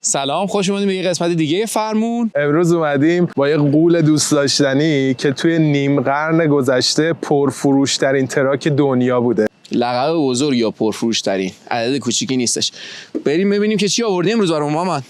سلام، خوش اومدید به یه قسمت دیگه فرمون. امروز اومدیم با یه غول دوست داشتنی که توی نیم قرن گذشته پرفروش‌ترین تراک دنیا بوده. لقب بزرگ یا پرفروش ترین، عدد کوچیکی نیستش. بریم ببینیم که چی آوردیم امروز برام محمد.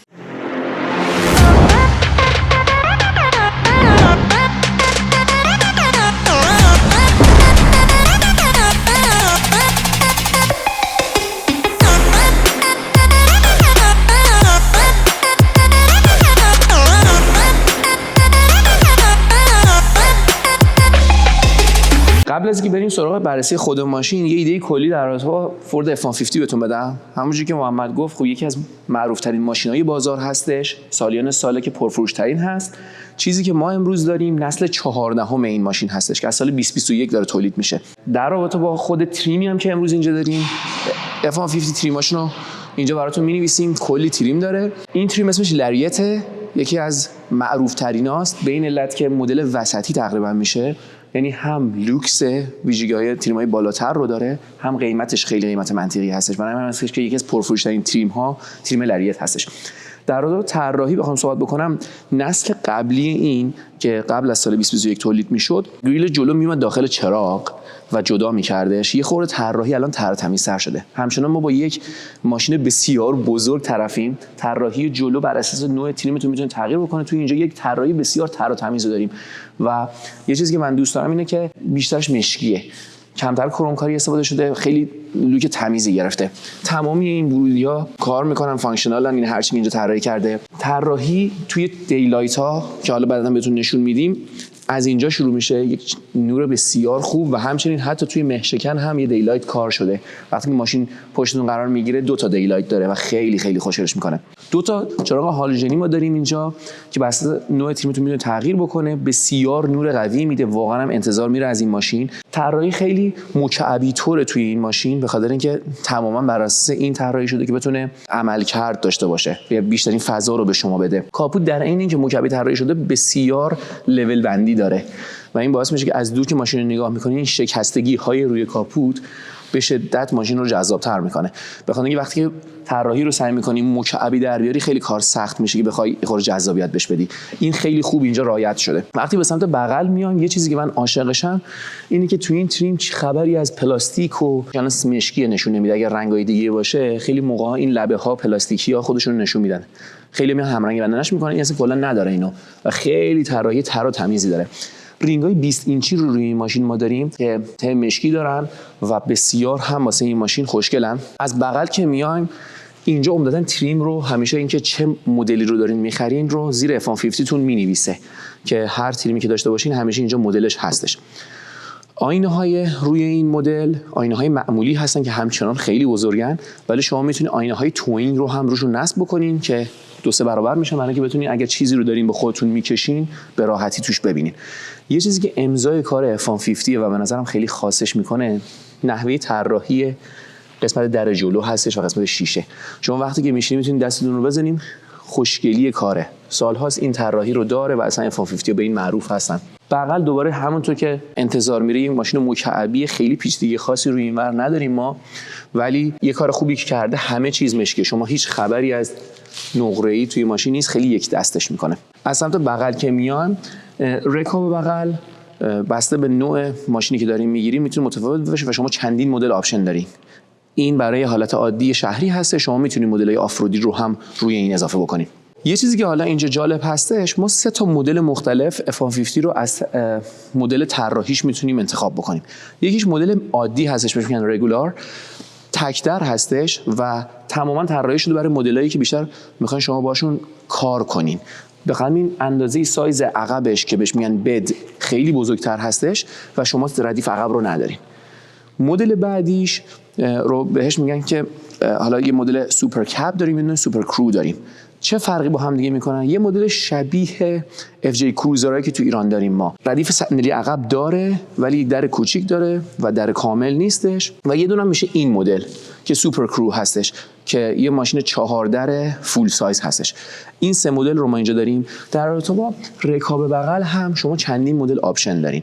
قبل از اینکه بریم سراغ بررسی خود ماشین، یه ایده کلی در رابطه با فورد F-150 بهتون بدم. همونجوری که محمد گفت، خب یکی از معروف ترین ماشین‌های بازار هستش، سالیان ساله که پرفروش ترین هست. چیزی که ما امروز داریم نسل 14 این ماشین هستش که از سال 2021 داره تولید میشه. در رابطه با خود تریمی هم که امروز اینجا داریم، F-150 تریماشون رو اینجا براتون می‌نویسیم. کلی تریم داره. این تریم اسمش لریته، یکی از معروف تریناست بین علت که مدل وسطی تقریبا میشه، یعنی هم لوکس ویژگی‌های تریم‌های بالاتر رو داره، هم قیمتش خیلی قیمت منطقی هستش. برای همین هستش که یکی از پرفروش‌ترین تریم‌ها تریم لریت هستش. در رابطه با طراحی بخوام صحبت بکنم، نسل قبلی این که قبل از سال 2021 تولید میشد، گریل جلو میومد داخل چراغ و جدا میکردش. یه خورده طراحی الان تر و تمیزتر شده. همچنان ما با یک ماشین بسیار بزرگ طرفیم. طراحی جلو بر اساس نوع تریمتون میتونه تغییر بکنه. تو اینجا یک طراحی بسیار تر و تمیز داریم و یه چیزی که من دوست دارم اینه که بیشترش مشکیه، کمتر کرومکاری استفاده شده، خیلی لوک تمیزی گرفته. تمامی این ورودی‌ها کار میکنن، فانکشنالن. این هرچی اینجا طراحی کرده. طراحی توی دیلایت ها که حالا بعدا بهتون نشون میدیم از اینجا شروع میشه، یک نور بسیار خوب و همچنین حتی توی مهشکن هم یه دیلایت کار شده. وقتی که ماشین پشتتون قرار میگیره 2 تا دیلایت داره و خیلی خیلی خوشحالش میکنه. 2 تا چراغ هالوژنی ما داریم اینجا که بسته نوع تریمتون میتونه تغییر بکنه، بسیار نور قوی میده. واقعا هم انتظار میره از این ماشین. طراحی خیلی مکعبی طوره توی این ماشین، به خاطر اینکه تماما بر اساس این طراحی شده که بتونه عملکرد داشته باشه، بیشترین فضا رو به شما بده. کاپوت در عین اینکه مکعبی طراحی شده بسیار لول بندی داره و این باعث میشه که از دور که ماشین رو نگاه می‌کنی، این شکستگی های روی کاپوت به شدت ماشین رو جذاب‌تر میکنه. بخاطر اینکه وقتی که طراحی رو سعی می‌کنی مکعبی در بیاری، خیلی کار سخت میشه که بخوای خود جذابیت بهش بدی. این خیلی خوب اینجا رعایت شده. وقتی به سمت بغل میام، یه چیزی که من عاشقشم اینه که تو این تریم خبری از پلاستیک و یعنی مشکی نشون نمیده. اگر رنگای دیگه باشه، خیلی موقع‌ها این لبه‌ها پلاستیکی‌ها خودشون نشون میدن. خیلی میان همرنگی بندنش میکنن، این اصلا کلا نداره اینو و خیلی طراحی تر و تمیزی داره. رینگ‌های 20 اینچی رو روی این ماشین ما داریم که ته مشکی دارن و بسیار هم واسه این ماشین خوشگلن. از بغل که میایم اینجا عمدتاً تریم رو همیشه اینکه چه مدلی رو دارین می‌خرین رو زیر F-150 تون می‌نویسه که هر تریمی که داشته باشین همیشه اینجا مدلش هستش. آینه‌های روی این مدل آینه‌های معمولی هستن که همچنان خیلی بزرگن، ولی شما میتونید آینه‌های توینگ رو هم روشون نصب بکنین که 2-3 برابر میشه، برای اینکه بتونین اگر چیزی رو دارین به خودتون میکشین به راحتی توش ببینین. یه چیزی که امضای کار F-150 و به نظرم خیلی خاصش میکنه، نحوه طراحی قسمت در جلو هستش و قسمت شیشه. شما وقتی که میشینید میتونید دستتون رو بزنین، خوشگلی کاره. سالهاست این طراحی رو داره و اصلا F-150 به این معروف هستن. بغل دوباره همونطور که انتظار میره، این ماشین مکعبی خیلی پیچیدگی خاصی روی اینور نداریم ما، ولی یه کار خوبی که کرده همه چیز مشکه. شما هیچ خبری از نقره‌ای توی ماشین نیست، خیلی یک دستش میکنه. از سمت بغل که میان، رکاب بغل بسته به نوع ماشینی که داریم میگیریم میتونه متفاوت باشه و شما چندین مدل آپشن دارین. این برای حالت عادی شهری هست، شما میتونید مدل‌های آفرودی رو هم روی این اضافه بکنید. یه چیزی که حالا اینجا جالب هستش، ما 3 تا مدل مختلف F-150 رو از مدل طراحیش میتونیم انتخاب بکنیم. یکیش مدل عادی هستش، بهش میگن رگولار، تک‌در هستش و تماما طراحی شده برای مدلایی که بیشتر میخواین شما باشون کار کنین. به همین اندازه سایز عقبش که بهش میگن بد خیلی بزرگتر هستش و شما ردیف عقب رو ندارین. مدل بعدیش رو بهش میگن که حالا یه مدل سوپر کپ داریم، یه سوپر کرو داریم. چه فرقی با هم دیگه میکنن؟ یه مدل شبیه FJ کروزرایی که تو ایران داریم ما، ردیف صندلی عقب داره ولی در کوچیک داره و در کامل نیستش، و یه دونه میشه این مدل که سوپر کرو هستش که یه ماشین 4 در فول سایز هستش. این 3 مدل رو ما اینجا داریم. در رابطه با رکاب بغل هم شما چندین مدل آپشن دارین.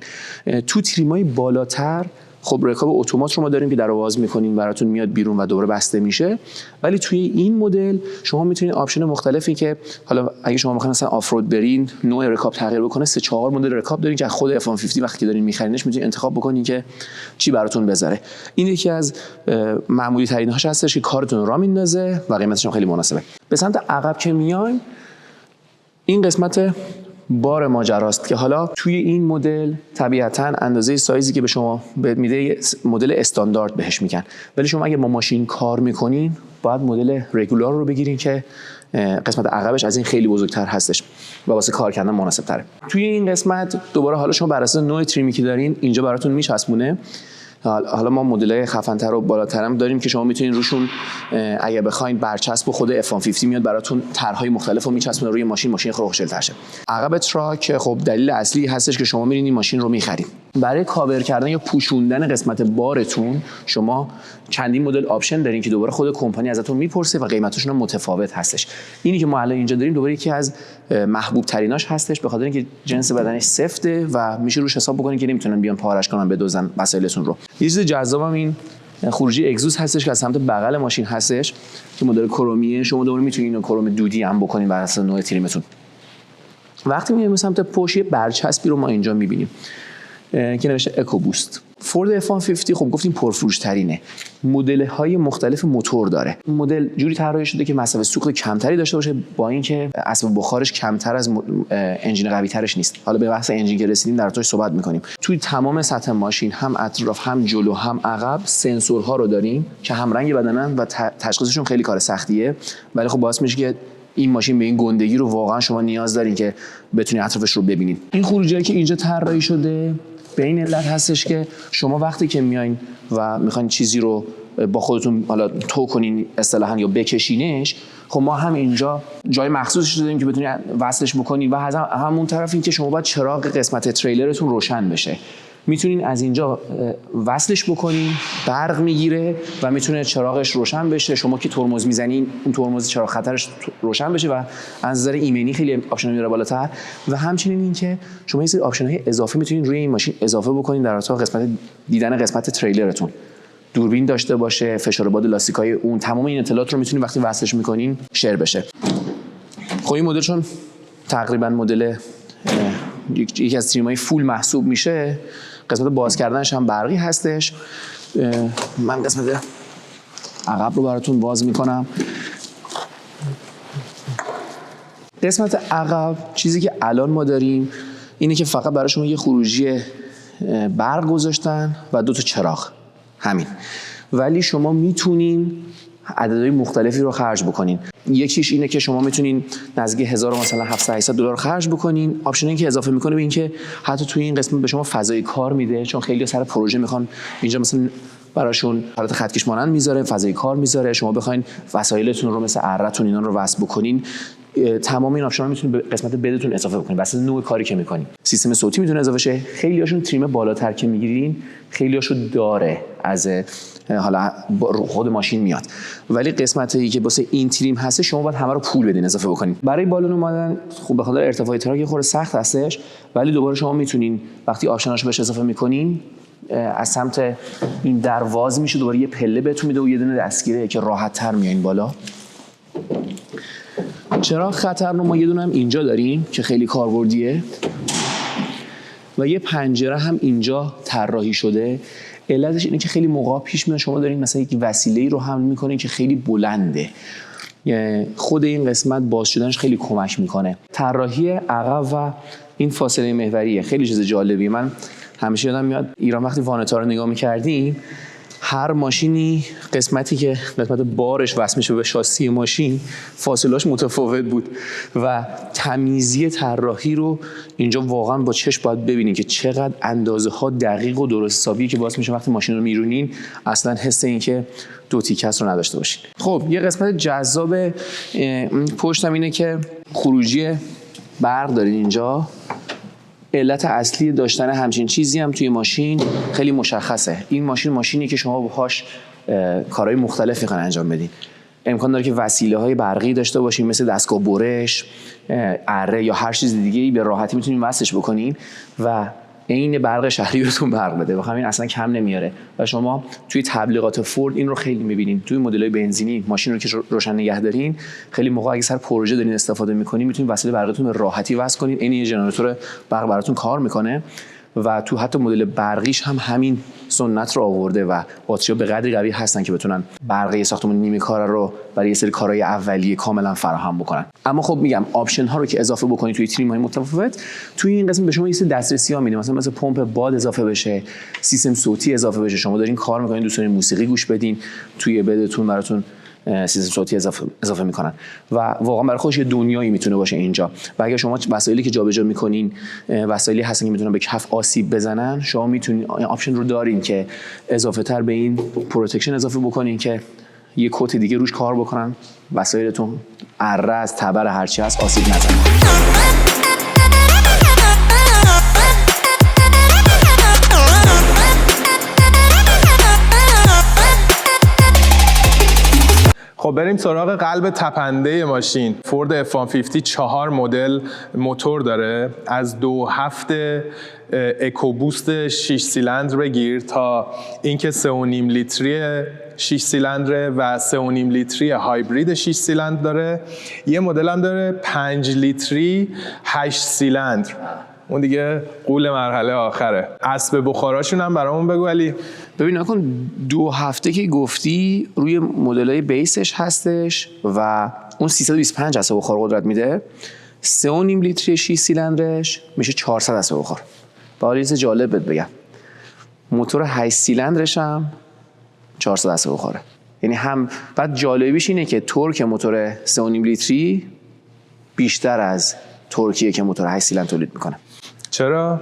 تو تریمای بالاتر خب رکاب اتومات رو ما داریم که در رو باز می‌کنین براتون میاد بیرون و دوباره بسته میشه. ولی توی این مدل شما میتونید آپشن مختلفی که حالا اگه شما بخواید مثلا آفرود برین نوع رکاب تغییر بکنه 3-4 مدل رکاب دارین که خود F150 وقتی که دارین می‌خرینش میتونید انتخاب بکنین که چی براتون بذاره. این یکی از معمولی ترین هاش هستش که کارتون رو راه میندازه و قیمتش هم خیلی مناسبه. به سمت عقب که میایم این قسمت بار ماجراست که حالا توی این مدل طبیعتاً اندازه سایزی که به شما میده مدل استاندارد بهش میگن، ولی شما اگه با ماشین کار میکنین باید مدل رگولار رو بگیرین که قسمت عقبش از این خیلی بزرگتر هستش و واسه کار کردن مناسب تره. توی این قسمت دوباره حالا شما بر اساس نوع تریمی که دارین اینجا براتون میچسبونه. حالا ما مدل‌های خفن‌تر و بالاتر هم داریم که شما میتونین روشون اگه بخواید برچسب خود F150 میاد براتون طرح‌های مختلفو میچسبونه روی ماشین خوشگل‌تر شه. عقب تراک خب دلیل اصلی هستش که شما میرین این ماشین رو می‌خرید. برای کاور کردن یا پوشوندن قسمت بارتون شما چندین مدل آپشن دارین که دوباره خود کمپانی ازتون میپرسه و قیمتشون هم متفاوت هستش. اینی که ما الان اینجا داریم دوباره یکی از محبوب تریناش هستش به خاطر اینکه جنس بدنش سفته و میشه روش حساب بکنین که نمیتونن بیان پارش کنن بدوزن وسایلتون رو. یه چیز جذابم این خروجی اگزوست هستش که از سمت بغل ماشین هستش که مدل کرومیه. شما دوباره میتونین اینو کروم دودی هم بکنین بر اساس نوع تریمتون. وقتی میایم به سمت پشت برچسبی رو ما اینجا میبینیم که نوشته اکو بوست. فورد F150 خب گفتیم پرفروش ترینه. مدل های مختلف موتور داره. مدل جوری طراحی شده که مصرف سوخت کمتری داشته باشه با اینکه اسباب بخارش کمتر از انجین قوی ترش نیست. حالا به بحث انجین که رسیدیم در اتاقش صحبت می‌کنیم. توی تمام سطح ماشین هم اطراف هم جلو هم عقب سنسورها رو داریم که هم رنگ بدنن و تشخیصشون خیلی کار سختیه، ولی خب باعث میشه که این ماشین به این گندگی رو واقعا شما نیاز دارین که بتونید اطرافش رو ببینید. این خروجیایی که اینجا طراحی شده به این علت هستش که شما وقتی که میایین و میخواین چیزی رو با خودتون حالا تو کنین اصطلاحاً یا بکشینش، خب ما هم اینجا جای مخصوصش داریم که بتونید وصلش بکنین و همون طرف این که شما باید چراغ قسمت تریلرتون روشن بشه. میتونین از اینجا وصلش بکنین، برق میگیره و میتونه چراغش روشن بشه. شما که ترمز میزنین اون ترمز چراغ خطرش روشن بشه و از نظر ایمنی خیلی آپشن میاره بالاتر. و همچنین این که شما یه سری آپشن‌های اضافه میتونین روی این ماشین اضافه بکنین در اتاق قسمت دیدن قسمت تریلرتون. دوربین داشته باشه، فشار باد لاستیکای اون، تمام این اطلاعات رو میتونین وقتی وصلش میکنین شیر بشه. خب این مدل چون تقریبا مدل یکی از تریم‌های فول محسوب میشه، قسمت باز کردنش هم برقی هستش. من قسمت عقب رو براتون باز میکنم. قسمت عقب چیزی که الان ما داریم اینه که فقط برای شما یه خروجی برق گذاشتن و 2 تا چراغ، همین. ولی شما میتونین عددهای مختلفی رو خرج بکنین. یکیش اینه که شما میتونین نزدیک 1000 مثلا 700-800 دلار خرج بکنین. آپشنی که اضافه میکنه به این که حتی توی این قسمت به شما فضای کار میده، چون خیلی سر پروژه میخوان اینجا مثلا براشون حالت خطکش مانند میذاره، فضای کار میذاره. شما بخواین وسایلتون رو مثل اره‌تون اینا رو وصل بکنین، تمام این آپشن‌ها میتونید به قسمت بدتون اضافه بکنید واسه نوع کاری که میکنین. سیستم صوتی میتونه اضافه شه. خیلیاشون تریم بالاتر که میگیرین خیلیاشو داره از حالا خود ماشین میاد، ولی قسمتی که واسه این تریم هست شما باید همه رو پول بدین اضافه بکنین. برای بالون اومدن خب به خاطر ارتفاع تراک خورده سخت هستش، ولی دوباره شما میتونین وقتی آپشناشو بهش اضافه میکنین از سمت این درواز میشه، دوباره یه پله بهتون میده و یه دونه دستگیره که راحت تر میایین بالا. چراغ خطر رو ما یه دونه هم اینجا داریم که خیلی کاربردیه و یه پنجره هم اینجا طراحی شده. علتش اینه که خیلی موقع پیش میاد شما دارین مثلا یک وسیله‌ای رو حمل میکنین که خیلی بلنده، خود این قسمت باز شدنش خیلی کمک میکنه. طراحی عقب و این فاصله محوریه خیلی چیز جالبیه. من همیشه یادم میاد ایران وقتی وانتا رو نگاه میکردیم، هر ماشینی قسمتی که قسمت بارش وصل میشه به شاسی ماشین فاصله‌اش متفاوت بود و تمیزی طراحی رو اینجا واقعا با چشم باید ببینید که چقدر اندازه ها دقیق و درست حسابی که باعث میشه وقتی ماشین رو میرونین اصلا حس این که دو تیکس رو نداشته باشین. خب یه قسمت جذاب پشتم اینه که خروجی برق دارین اینجا. علت اصلی داشتن همچین چیزی هم توی ماشین خیلی مشخصه. این ماشینی که شما باهاش کارهای مختلفی خواهید انجام بدین. امکان داره که وسیله‌های برقی داشته باشین مثل دستگاه برش، اره یا هر چیز دیگه‌ای به راحتی میتونین وصلش بکنین و عین برق شهری بهتون برق بده و همین اصلا کم نمیاره. و شما توی تبلیغات فورد این رو خیلی می‌بینین، توی مدل‌های بنزینی ماشین رو که روشن نگه دارین، خیلی موقع اگه سر پروژه دارین استفاده می‌کنین میتونین وسیله برقتون به راحتی وصل کنین، عین یه ژنراتور برق براتون کار میکنه. و تو حتی مدل برقیش هم همین سنت رو آورده و باتری‌ها به قدری قوی هستن که بتونن برقی ساختمون نیمه کار رو برای یه سری کارهای اولیه کاملا فراهم بکنن. اما خب میگم آپشن ها رو که اضافه بکنی توی تریم‌های متفاوت، توی این قسمت به شما یه سری دسترسی‌ها میده، مثلا پمپ باد اضافه بشه، سیستم صوتی اضافه بشه. شما دارین کار می‌کنین، دوست دارین موسیقی گوش بدین، توی بدتون براتون سیستم صوتی اضافه میکنن و واقعا برای خودش یه دنیایی میتونه باشه اینجا. و اگه شما وسایلی که جابجا میکنین وسایلی هستن که میتونن به کف آسیب بزنن، شما میتونین آپشن رو دارین که اضافه تر به این پروتکشن اضافه بکنین که یه کت دیگه روش کار بکنن، وسایلتون اره از تبر هرچی هست آسیب نزنه. خب بریم سراغ قلب تپنده ماشین. فورد F-150 4 مدل موتور داره، از 2.7 اکوبوست 6 سیلندر بگیر تا اینکه 3.5 لیتری 6 سیلندره و 3.5 لیتری هایبرید 6 سیلندر داره. یه مدل هم داره 5 لیتری 8 سیلندر، اون دیگه قول مرحله آخره. اسب بخاراشون هم برامون بگو علی. ببین نکن 2.7 که گفتی روی مدل‌های بیسش هستش و اون 325 اسب بخار قدرت میده. 3.5 لیتری 6 سیلندرش میشه 400 اسب بخار. با یه جالب بهت بگم، موتور 8 سیلندرش هم 400 اسب بخاره. یعنی هم بعد جالبیش اینه که تورک موتور 3.5 لیتری بیشتر از تورکیه که موتور 8 سیلندر تولید میکنه. چرا؟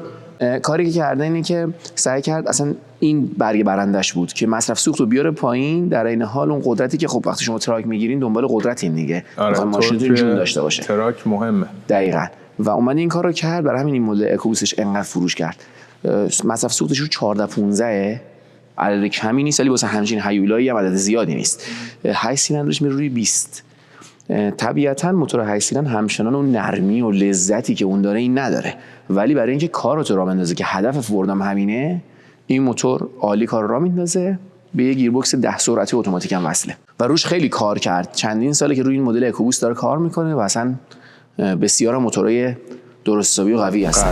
کاری که کرده اینه که سعی کرد اصلا این برگ برندش بود که مصرف سوخت رو بیاره پایین، در این حال اون قدرتی که خب وقتی شما تراک میگیرین دنبال قدرت این دیگه، آره، ماشینتون جون داشته باشه. تراک مهمه. دقیقاً. و اومد این کارو کرد، برای همین این مدل اکوبوستش انقدر فروش کرد. مصرف سوختش رو 14 15 عدد کمی نیست، ولی واسه همچین هیولایی هم عدد زیادی نیست. 8 سیلندرش میره روی 20. طبیعتاً موتور 8 سیلندر همچنان اون نرمی و لذتی که اون داره این نداره، ولی برای اینکه کارو تو راه بندازه که هدف فوردم همینه، این موتور عالی کار راه میندازه، به یه گیربکس 10 سرعتی اتوماتیک هم وصله و روش خیلی کار کرد. چندین ساله که روی این مدل اکوبوست داره کار میکنه و اصلا بسیار موتورای درست حسابی و قوی هستن.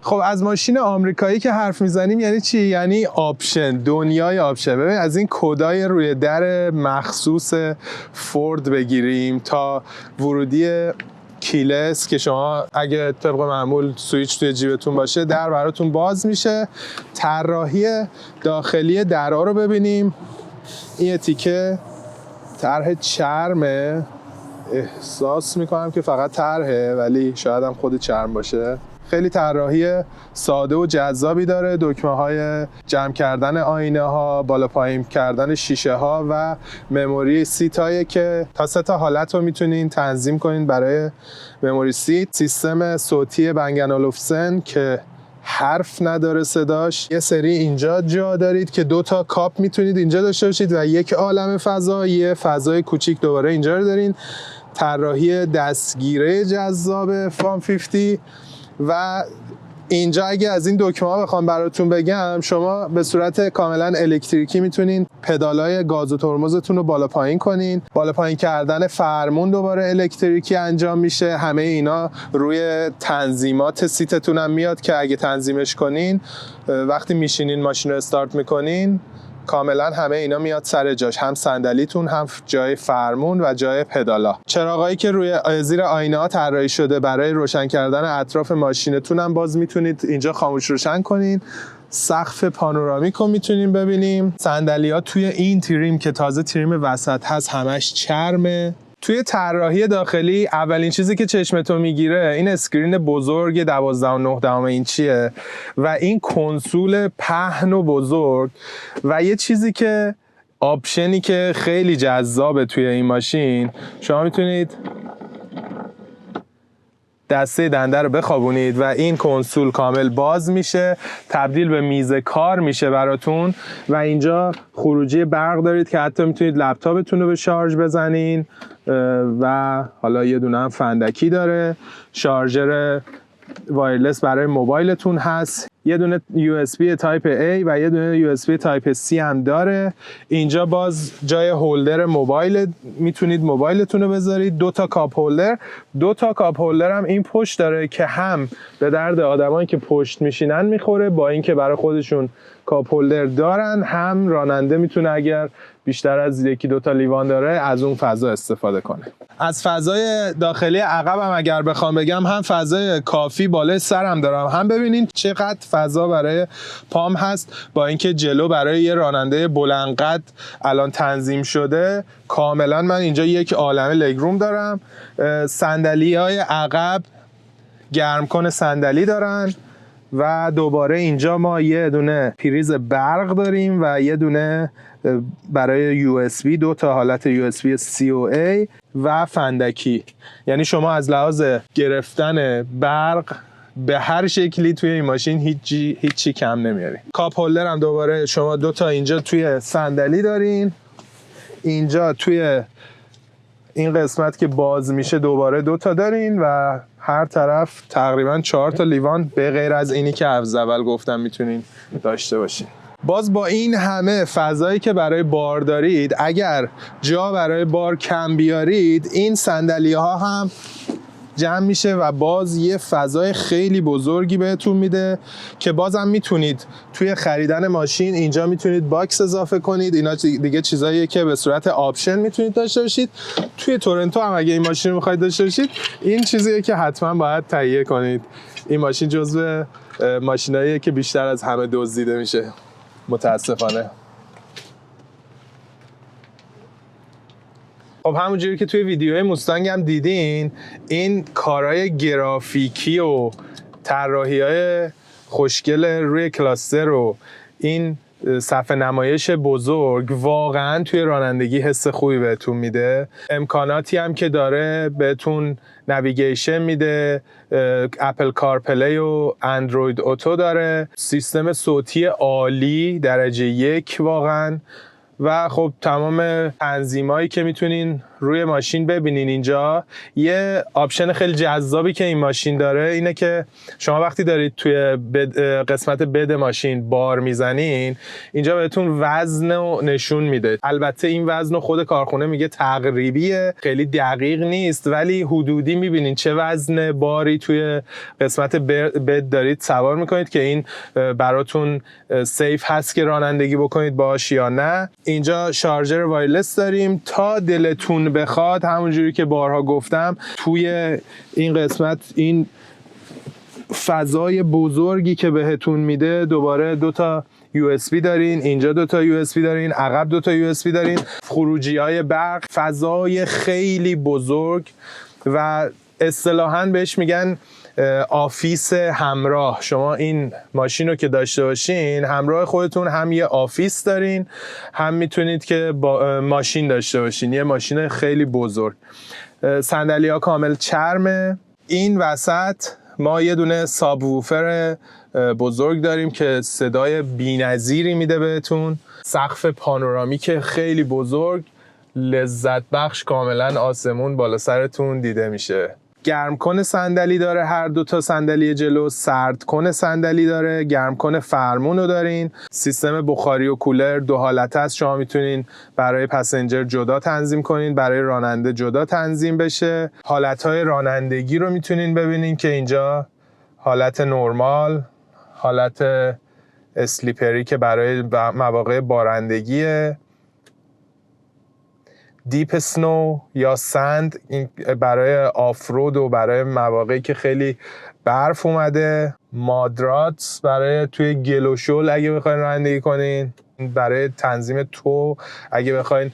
خب از ماشین آمریکایی که حرف میزنیم یعنی چی؟ یعنی آپشن، دنیای آپشن. ببین از این کدای روی در مخصوص فورد بگیریم تا ورودی کیلس که شما اگه طبق معمول سویچ توی جیبتون باشه در براتون باز میشه. طراحی داخلی درها رو ببینیم. این تیکه طرح چرمه، احساس میکنم که فقط طرحه ولی شاید هم خود چرم باشه. خیلی طراحی ساده و جذابی داره. دکمه های جمع کردن آینه ها، بالا پایین کردن شیشه ها و مموری سیت هایی که تا 3 حالت رو میتونین تنظیم کنین برای مموری سیت. سیستم صوتی بنگ & اولوفسن که حرف نداره صداش. یه سری اینجا جا دارید که 2 کاپ میتونید اینجا داشته باشید و یک عالم فضا، یه فضای کوچیک دوباره اینجا رو دارین. طراحی دستگیره جذاب F-150 و اینجا اگه از این دکمه ها بخوام براتون بگم، شما به صورت کاملا الکتریکی میتونین پدالای گاز و ترمزتون رو بالا پایین کنین. بالا پایین کردن فرمون دوباره الکتریکی انجام میشه. همه اینا روی تنظیمات سیتتون هم میاد که اگه تنظیمش کنین وقتی میشینین ماشین رو استارت میکنین کاملا همه اینا میاد سر جاش، هم صندلیتون، هم جای فرمون و جای پدالا. چراغایی که روی زیر آینه ها طراحی شده برای روشن کردن اطراف ماشینتون هم باز میتونید اینجا خاموش روشن کنین. سقف پانورامیک رو میتونیم ببینیم. صندلی‌ها توی این تریم که تازه تریم وسط هست همش چرمه. توی طراحی داخلی اولین چیزی که چشمتو میگیره این اسکرین بزرگ 12.9 اینچیه و این کنسول پهن و بزرگ و یه چیزی که آپشنی که خیلی جذابه توی این ماشین، شما میتونید دسته دنده رو بخوابونید و این کنسول کامل باز میشه، تبدیل به میز کار میشه براتون و اینجا خروجی برق دارید که حتی میتونید لپتاپتون رو به شارژ بزنین و حالا یه دونه هم فندکی داره، شارژر وایرلس برای موبایلتون هست، یه دونه USB تایپ A و یه دونه USB تایپ C هم داره. اینجا باز جای هولدر موبایل، میتونید موبایلتون رو بذارید. 2 تا کاپ هولدر، 2 تا کاپ هولدر هم این پشت داره که هم به درد آدمایی که پشت میشینن میخوره، با اینکه برای خودشون کاپ هولدر دارن، هم راننده میتونه اگر بیشتر از 1-2 تا لیوان داره از اون فضا استفاده کنه. از فضای داخلی عقبم اگر بخوام بگم، هم فضای کافی بالای سرم دارم، هم ببینین چقدر فضا برای پام هست، با اینکه جلو برای یه راننده بلندقد الان تنظیم شده. کاملا من اینجا یک عالمه لگروم دارم. صندلی‌های عقب گرمکن صندلی دارن و دوباره اینجا ما یه دونه پریز برق داریم و یه دونه برای USB، 2 تا حالت USB C و A و فندکی. یعنی شما از لحاظ گرفتن برق به هر شکلی توی این ماشین هیچی کم نمیارین. کاپ هولدر هم دوباره شما 2 تا اینجا توی صندلی دارین، اینجا توی این قسمت که باز میشه دوباره 2 تا دارین و هر طرف تقریبا 4 تا لیوان به غیر از اینی که از اول گفتم میتونین داشته باشین. باز با این همه فضایی که برای بار دارید، اگر جا برای بار کم بیارید، این صندلی ها هم جمع میشه و باز یه فضای خیلی بزرگی بهتون میده که بازم میتونید توی خریدن ماشین اینجا میتونید باکس اضافه کنید. اینا دیگه چیزاییه که به صورت آپشن میتونید داشته باشید. توی تورنتو هم اگه این ماشین رو میخواید داشته باشید، این چیزیه که حتما باید تهیه کنید. این ماشین جزو ماشیناییه که بیشتر از همه دزدیده میشه متاسفانه. خب همونجوری که توی ویدیوهای موستانگ هم دیدین، این کارهای گرافیکی و طراحی‌های خوشگل روی کلاستر و این صفحه نمایش بزرگ واقعا توی رانندگی حس خوبی بهتون میده. امکاناتی هم که داره بهتون نویگیشن میده، اپل کارپلی و اندروید اوتو داره، سیستم صوتی عالی درجه 1 واقعا، و خب تمام تنظیمایی که میتونین روی ماشین ببینین. اینجا یه آپشن خیلی جذابی که این ماشین داره اینه که شما وقتی دارید توی قسمت بد ماشین بار میزنین، اینجا بهتون وزن رو نشون میده. البته این وزن رو خود کارخونه میگه تقریبیه، خیلی دقیق نیست، ولی حدودی میبینین چه وزن باری توی قسمت بد دارید سوار میکنید که این براتون سیف هست که رانندگی بکنید باهاش یا نه. اینجا شارژر وایرلس داریم تا دلتون بخواد، همونجوری که بارها گفتم توی این قسمت این فضای بزرگی که بهتون میده، دوباره 2 تا USB دارین، اینجا 2 تا USB دارین، عقب 2 تا USB دارین، خروجی های برق، فضای خیلی بزرگ و اصطلاحاً بهش میگن آفیس همراه. شما این ماشین رو که داشته باشین، همراه خودتون هم یه آفیس دارین، هم میتونید که با ماشین داشته باشین، یه ماشین خیلی بزرگ. صندلی ها کامل چرمه. این وسط ما یه دونه ساب ووفر بزرگ داریم که صدای بی‌نظیری میده بهتون. سقف پانورامیک خیلی بزرگ، لذت بخش، کاملا آسمون بالا سرتون دیده میشه. گرمکن صندلی داره، هر 2 تا صندلی جلو. سردکن صندلی داره، گرمکن فرمون رو دارین. سیستم بخاری و کولر 2 حالت هست، شما میتونین برای پسنجر جدا تنظیم کنین، برای راننده جدا تنظیم بشه. حالتهای رانندگی رو میتونین ببینین که اینجا حالت نورمال، حالت اسلیپری که برای مواقع بارندگیه، دیپ سنو یا سند این برای آفرود و برای مواقعی که خیلی برف اومده، مادرات برای توی گل و شل اگه بخواین رانندگی کنین، برای تنظیم تو اگه بخواین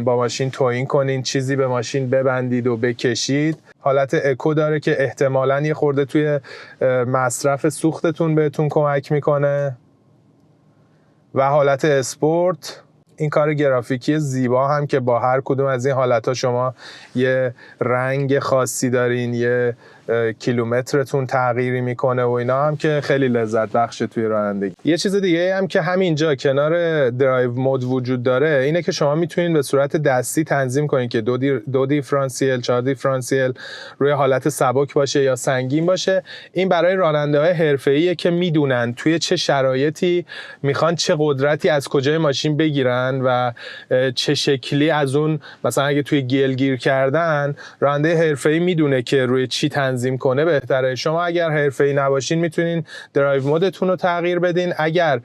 با ماشین تویین کنین، چیزی به ماشین ببندید و بکشید. حالت اکو داره که احتمالاً یه خورده توی مصرف سوختتون بهتون کمک میکنه. و حالت اسپورت، این کار گرافیکی زیبا هم که با هر کدوم از این حالت‌ها شما یه رنگ خاصی دارین، یه کیلومترتون تغییری میکنه و اینا هم که خیلی لذت بخشه توی رانندگی. یه چیز دیگه هم که همینجا کنار درایو مود وجود داره اینه که شما میتونید به صورت دستی تنظیم کنید که دو دیفرانسیل، 4 دیفرانسیل روی حالت سبک باشه یا سنگین باشه. این برای راننده‌های حرفه‌ایه که میدونن توی چه شرایطی میخوان چه قدرتی از کجای ماشین بگیرن و چه شکلی از اون، مثلا اگه توی گل گیر کردن راننده حرفه‌ای میدونه که روی چی تنظیم کنه بهتره. شما اگر حرفه‌ای نباشین میتونین درایو مودتون رو تغییر بدین. اگر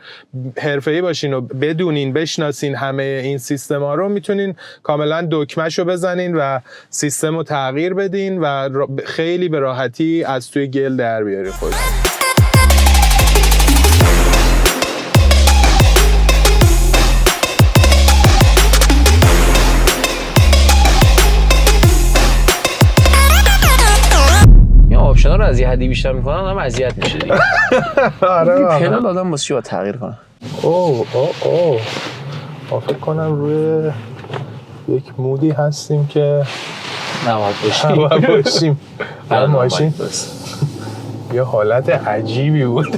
حرفه‌ای باشین و بدونین بشناسین همه این سیستما رو میتونین کاملا دکمه‌شو بزنین و سیستم رو تغییر بدین و خیلی به راحتی از توی گل در بیارین خودتون. آپشنا رو از یه حدی بیشتر میکنن آدم اذیت میشه دیگه. آره پدال آدم واسه چی باید تغییر کنه؟ اوه ما فکر کنم روی یک مودی هستیم که نباید باشیم. ماشین یه حالت عجیبی بود.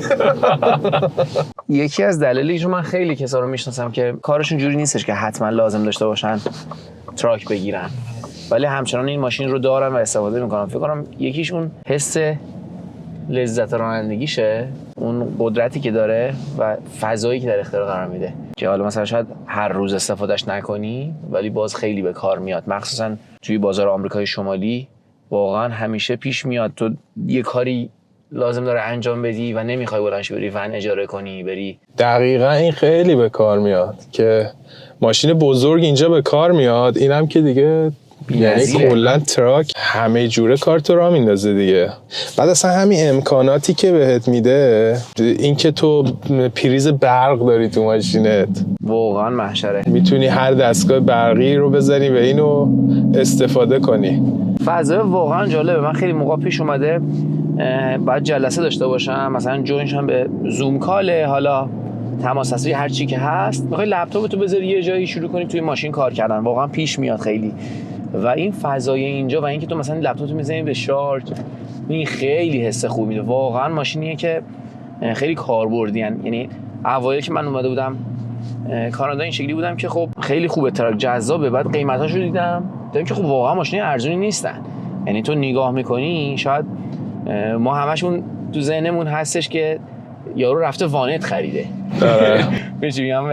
یکی از دلایلی که من خیلی کسا رو میشناسم که کارشون جوری نیستش که حتما لازم داشته باشن تراک بگیرن ولی همچنان این ماشین رو دارن و استفاده میکنن. فکر کنم یکیش اون حس لذت رانندگیشه، اون قدرتی که داره و فضایی که در اختیار قرار میده که حالا مثلا شاید هر روز استفادهش نکنی ولی باز خیلی به کار میاد. مخصوصا توی بازار آمریکای شمالی واقعا همیشه پیش میاد تو یه کاری لازم داره انجام بدی و نمیخوای بلنش بری ون اجاره کنی بری. دقیقاً این خیلی به کار میاد که ماشین بزرگ اینجا به کار میاد. اینم که دیگه یعنی کلا تراک همه جوره کارتو راه میندازه دیگه. بعد اصلا همین امکاناتی که بهت میده، این که تو پریز برق داری تو ماشینت واقعا محشره، میتونی هر دستگاه برقی رو بزنی و اینو استفاده کنی. فضا واقعا جالبه. من خیلی موقع پیش اومده باید جلسه داشته باشم، مثلا جوینش هم به زوم کاله، حالا تماس تصویری هر چی که هست، میخوای لپتاپتو بذاری یه جایی شروع کنی توی ماشین کار کردن. واقعا پیش میاد خیلی. و این فضای اینجا و اینکه تو مثلا لپتاپتو میزنی به شارژ، این خیلی حس خوبی میده. واقعا ماشینیه که خیلی کاربردی ان. یعنی اوایل که من اومده بودم کانادا این شکلی بودم که خب خیلی خوبه، تراک جذابه. بعد قیمتاشو دیدم که خب واقعا ماشین ارزونی نیستن. یعنی تو نگاه میکنی شاید ما همشون تو ذهنمون هستش که یارو رفته وانت خریده. آره. میگم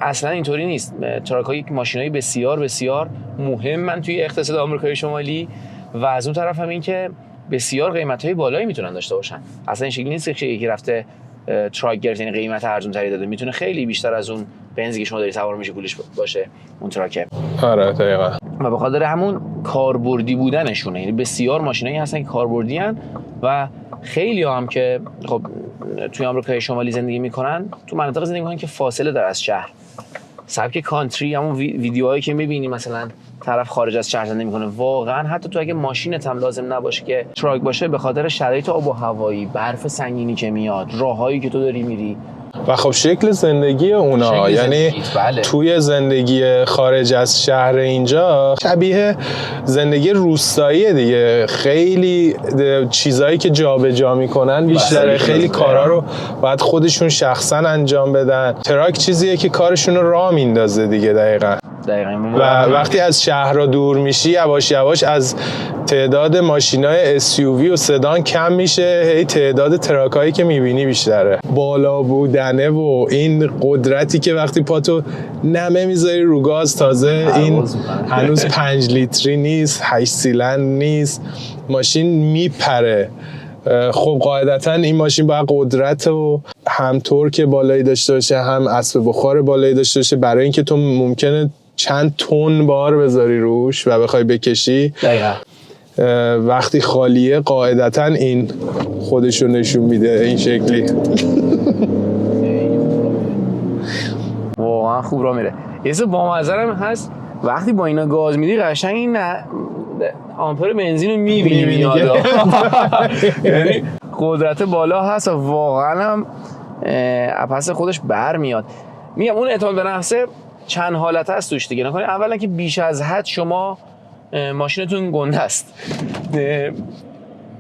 اصلا اینطوری نیست. تراک‌های ماشینای بسیار بسیار مهمن توی اقتصاد آمریکای شمالی و از اون طرف هم این که بسیار قیمت‌های بالایی میتونن داشته باشن. اصلا این شکلی نیست که یکی رفته تراک گرفت یعنی قیمت ارزون‌تری داده، میتونه خیلی بیشتر از اون بنزی که شما داری سوار میشه پولش باشه اون تراکه. آره دقیقاً. و به خاطر همون کاربردی بودنشونه. یعنی بسیار ماشینایی هستن که کاربردی ان و خیلی هم که خب توی آمریکای شمالی زندگی میکنن، تو مناطق زندگی میکنن که فاصله داره از شهر. سبک کانتری، همون ویدیوهایی که میبینی مثلا طرف خارج از شهر زندگی میکنه، واقعا حتی تو اگه ماشینت هم لازم نباشه که تراک باشه، به خاطر شرایط آب و هوایی، برف سنگینی که میاد، راههایی که تو داری میری و خب شکل زندگی اونا، یعنی بله. توی زندگی خارج از شهر اینجا شبیه زندگی روستاییه دیگه. خیلی چیزایی که جابجا میکنن بیشتره، خیلی کارا رو باید خودشون شخصا انجام بدن. تراک چیزیه که کارشون رو راه میندازه دیگه. دقیقاً. و وقتی از شهرها دور میشی یواش یواش از تعداد ماشینای SUV و سدان کم میشه، هی تعداد تراکایی که میبینی بیشتره. بالا بودنه و این قدرتی که وقتی پاتو نمه میذاری رو گاز، تازه این هنوز 5 لیتری نیست، 8 سیلندر نیست، ماشین میپره. خب قاعدتا این ماشین باید قدرت و هم تورک بالایی داشته باشه، هم اسب بخار بالایی داشته باشه، برای اینکه تو ممکنه چند تن بار بذاری روش و بخوای بکشی. دقیقاً. وقتی خالیه قاعدتا این خودشو نشون میده این شکلی. واقعا خوب راه میره. یه چیز بامزه‌ام هست، وقتی با اینا گاز میدی قشنگ این آمپر بنزین رو میبینی میاد. یعنی قدرت بالا هست و واقعا هم پس خودش برمیاد. میگم اون اعتماد به نفسه چند حالت هست توش دیگه. نکنید اولا که بیش از حد شما ماشینتون گنده است.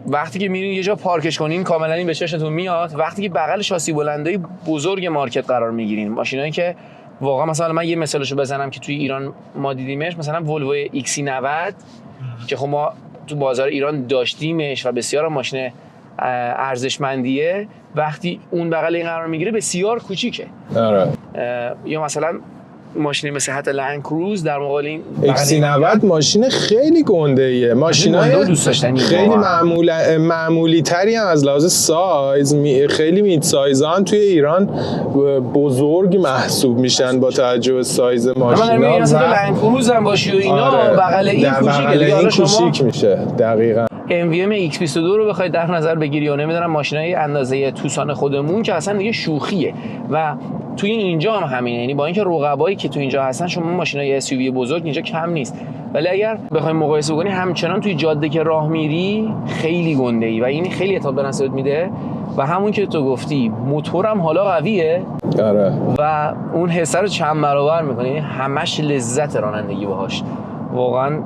وقتی که میرین یه جا پارکش کنین کاملا این به چشمتون میاد. وقتی که بغل شاسی بلندای بزرگ مارکت قرار میگیرین، ماشینایی که واقعا مثلا من یه مثالشو بزنم که توی ایران ما دیدیمش، مثلا ولوو XC90 که خب ما تو بازار ایران داشتیمش و بسیار ماشین ارزشمندیه، وقتی اون بغل این قرار میگیره بسیار کوچیکه. آره. یا مثلا ماشینی مثل حتی لند کروز در مقابل این XC90 ماشین خیلی گنده ایه، ماشینای خیلی معمولی تری هم از لحاظ سایز، خیلی مید سایزان توی ایران بزرگ محسوب میشن با توجه به سایز ماشینا. من مثلا لند کروز هم باشی و اینا بغل این کوچیکه دیگه. حالا کوچیک میشه دقیقاً. MVM X22 رو بخواید در نظر بگیری و نمیدونم ماشینای اندازه توسان خودمون که اصلا دیگه شوخیه. و توی اینجا هم همینه، یعنی با اینکه رقبایی که تو اینجا هستن شما ماشینای SUV بزرگ اینجا کم نیست، ولی اگر بخوایم مقایسه کنی همچنان توی جاده که راه میری خیلی گنده ای و این خیلی اعتماد به نفست میده. و همون که تو گفتی موتورم حالا قویه. آره. و اون حسه رو چند برابر میکنه، یعنی همش لذت رانندگی باهاش، واقعا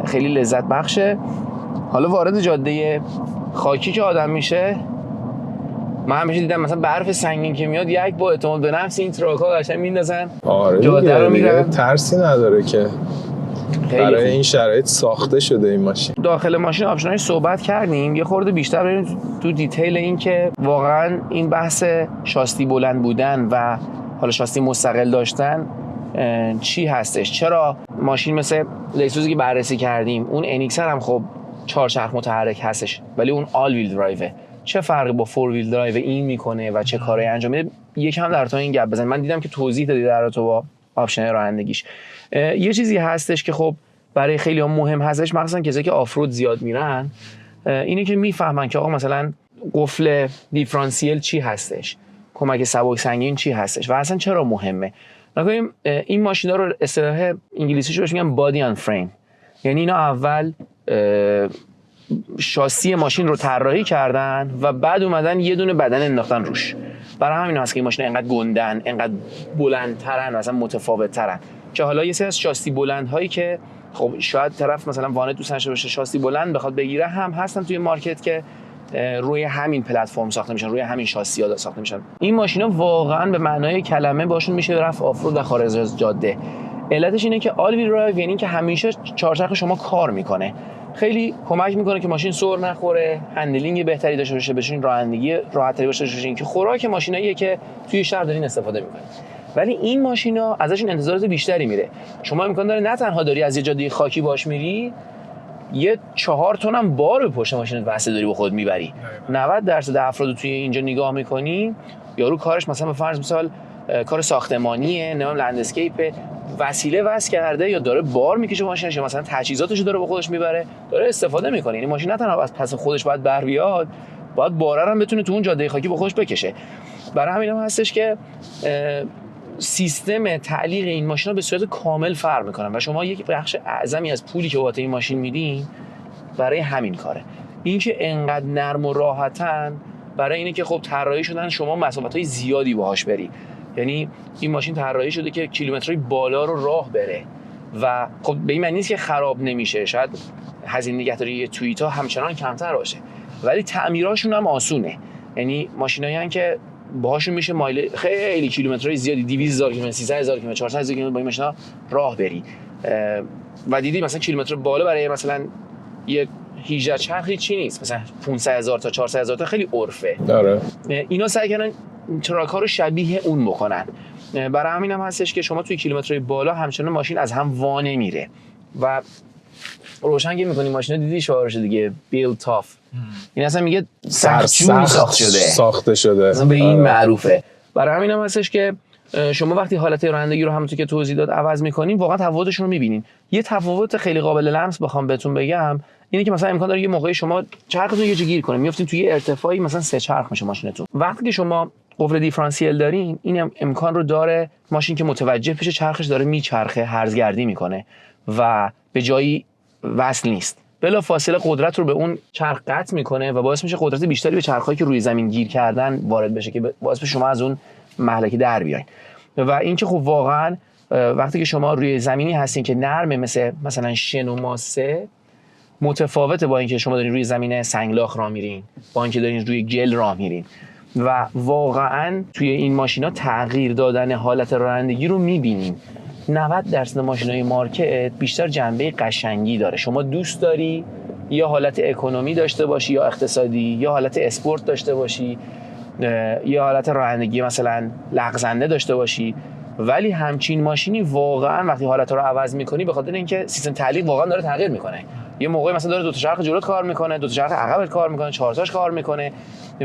خیلی لذت بخشه. حالا وارد جاده خاکی که آدم میشه، من همیشه دیدم مثلا برف سنگین که میاد یک با اعتماد به نفس این تراک‌ها قشنگ میندازن. آره جاده رو میرن، ترسی نداره که برای این شرایط ساخته شده این ماشین. داخل ماشین آپشن‌های صحبت کردیم، یه خورده بیشتر بریم تو دیتیل این که واقعا این بحث شاسی بلند بودن و حالا شاسی مستقل داشتن چی هستش. چرا ماشین مثل لکسوسی که بررسی کردیم اون NX هم خب 4 چرخ متحرک هستش ولی اون آل ویل درایوه، چه فرقی با 4 ویل درایو این میکنه و چه کاری انجام میده؟ یکم در تو این گپ بزن. من دیدم که توضیح دادی در تو با آپشن رانندگیش. یه چیزی هستش که خب برای خیلی هم مهم هستش، مخصوصا کسایی که آفرود زیاد میرن، اینه که میفهمن که آقا مثلا قفل دیفرانسیل چی هستش، کمک سبک سنگین چی هستش و اصلا چرا مهمه. نگاهیم این ماشینا رو اصطلاح انگلیسیش بهش میگن بادی آن فریم، یعنی اینا اول شاسی ماشین رو طراحی کردن و بعد اومدن یه دونه بدن انداختن روش. برای همین هست که این ماشینا انقدر گندن، انقدر بلندترن، مثلا متفاوت‌ترن. که حالا یه سری از شاسی بلندهایی که خب شاید طرف مثلا وانت دوست داشته باشه شاسی بلند بخواد بگیره هم هستن توی مارکت که روی همین پلتفرم ساخته میشن، روی همین شاسی‌ها ساخته میشن. این ماشینا واقعا به معنای کلمه باشون میشه رفت آفرود و خارج از جاده. علتش اینه که آل ویل درایو یعنی که همیشه چهارچرخ شما کار میکنه، خیلی کمک میکنه که ماشین سر نخوره، هندلینگ بهتری داشته باشه، بتونین رانندگی راحت‌تری باشه، این که خوراک ماشیناییه که توی شهر دارین استفاده میکنین. ولی این ماشینا ازشون انتظارات بیشتری میره. شما امکان داره نه تنها داری از یه جاده خاکی باش میری، یه 4 تن هم بار به پشت ماشینت واسه داری با خود میبری. 90% افراد توی اینجا نگاه میکنی یارو کارش مثلا به فرض مثال کار ساختمانیه، نمیدونم لندسکیپ، وسیله وصل کرده یا داره بار میکشه ماشینش یا مثلا تجهیزاتشو داره با خودش میبره، داره استفاده میکنه. یعنی ماشین نه تنها از پس خودش باید بر بیاد، باید باره هم بتونه تو اون جاده خاکی با خودش بکشه. برای همین هم هستش که سیستم تعلیق این ماشینا به صورت کامل فرق میکنن و شما یک بخش اعظمی از پولی که بابت این ماشین میدین برای همین کاره. این که انقدر نرم و راحتن برای اینه که خب طراحی شدن شما مسافت‌های زیادی باهاش بری. یعنی این ماشین طراحی شده که کیلومترهای بالا رو راه بره و خب به این معنی نیست که خراب نمیشه، شاید هزینه نگهداری توییتا همچنان کمتر باشه ولی تعمیراشون هم آسونه. یعنی ماشینایی هستن که باهاشون میشه مایل خیلی کیلومترهای زیادی 200,000 کیلومتر، 300,000 کیلومتر، 400,000 کیلومتر با این ماشینا راه بری و دیدی مثلا کیلومتر بالا برای مثلا یک 18 چرخی چی نیست، مثلا 500,000 تا 400,000 تا خیلی عرفه. داره اینا سعی کردن تراک‌ها رو شبیه اون بکنن. برای همین هم هستش که شما توی کیلومترهای بالا همچنان ماشین از هم وا نمیره و روشنگی می‌کنی ماشینا دیدی شعارش دیگه build tough، این اصلا میگه سخت ساخته شده مثلا به این معروفه. برای همین هم هستش که شما وقتی حالت رانندگی رو همونطور که توضیح داد عوض می‌کنین واقعا تفاوتشون رو می‌بینین. یه تفاوت خیلی قابل لمس بخوام بهتون بگم اینه که مثلا امکان داره یه موقعی شما چرختون یه جا گیر کنه، میافتین توی ارتفاعی مثلا 3 چرخ میشه ماشینتون. وقتی که شما قفل دیفرانسیل دارین این امکان رو داره ماشین که متوجه بشه چرخش داره میچرخه هرزگردی میکنه و به جایی وصل نیست، بلا فاصله قدرت رو به اون چرخ قطع میکنه و باعث میشه قدرت بیشتری به چرخایی که روی زمین گیر کردن وارد بشه که باعث بشه شما از اون مهلکی در بیاین. و این که خب واقعا وقتی که شما روی زمینی هستین که نرمه مثلا شن و ماسه، متفاوته با اینکه شما دارین روی زمین سنگلاخ راه میرین، با اینکه دارین روی گل راه میرین. و واقعا توی این ماشینا تغییر دادن حالت رانندگی رو میبینیم. 90% ماشینای مارکت بیشتر جنبه قشنگی داره. شما دوست داری یا حالت اکونومی داشته باشی یا اقتصادی، یا حالت اسپورت داشته باشی یا حالت رانندگی مثلا لغزنده داشته باشی، ولی همچین ماشینی واقعا وقتی حالت رو عوض میکنی به خاطر اینکه سیستم تعلیق واقعا داره تغییر میکنه. یه موقعی مثلا داره دو تا چرخ جلوت کار میکنه، دو تا چرخ عقبت کار میکنه، چهار تاش کار میکنه